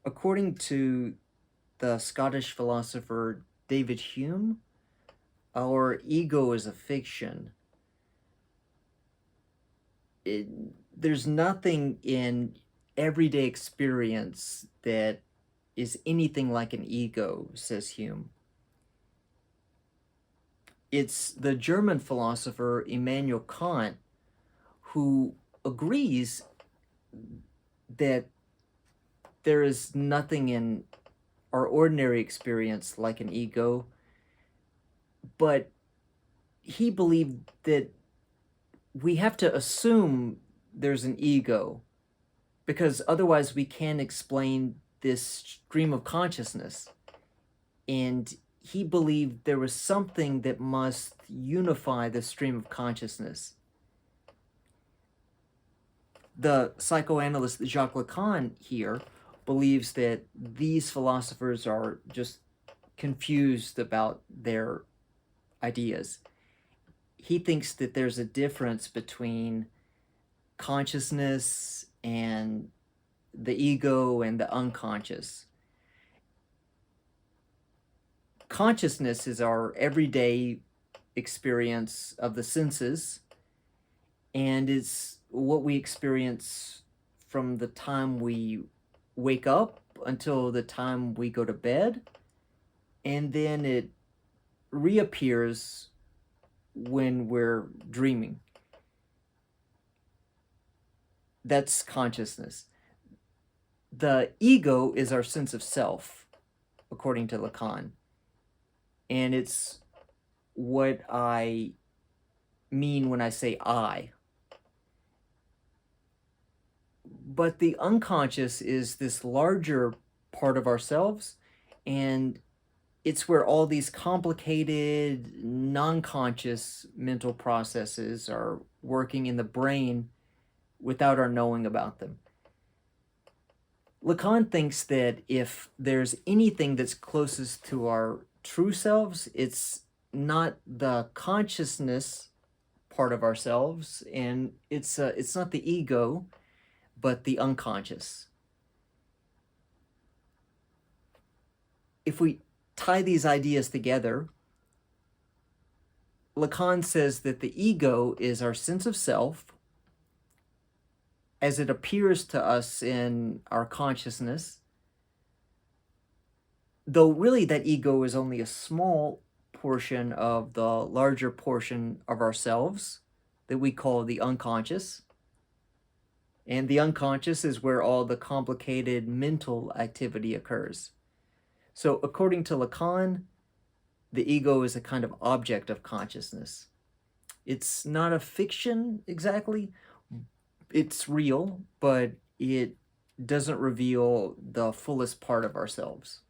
According to the Scottish philosopher David Hume, our ego is a fiction. It, there's nothing in everyday experience that is anything like an ego, says Hume. It's the German philosopher Immanuel Kant who agrees that there is nothing in our ordinary experience like an ego, but he believed that we have to assume there's an ego because otherwise we can't explain this stream of consciousness. And he believed there was something that must unify the stream of consciousness. The psychoanalyst Jacques Lacan here believes that these philosophers are just confused about their ideas. He thinks that there's a difference between consciousness and the ego and the unconscious. Consciousness is our everyday experience of the senses, and it's what we experience from the time we wake up until the time we go to bed, and then it reappears when we're dreaming. That's consciousness. The ego is our sense of self, according to Lacan, and it's what I mean when I say I. But the unconscious is this larger part of ourselves, and it's where all these complicated, non-conscious mental processes are working in the brain without our knowing about them. Lacan thinks that if there's anything that's closest to our true selves, it's not the consciousness part of ourselves, and it's not the ego, but the unconscious. If we tie these ideas together, Lacan says that the ego is our sense of self as it appears to us in our consciousness, though really that ego is only a small portion of the larger portion of ourselves that we call the unconscious. And the unconscious is where all the complicated mental activity occurs. So according to Lacan, the ego is a kind of object of consciousness. It's not a fiction exactly. It's real, but it doesn't reveal the fullest part of ourselves.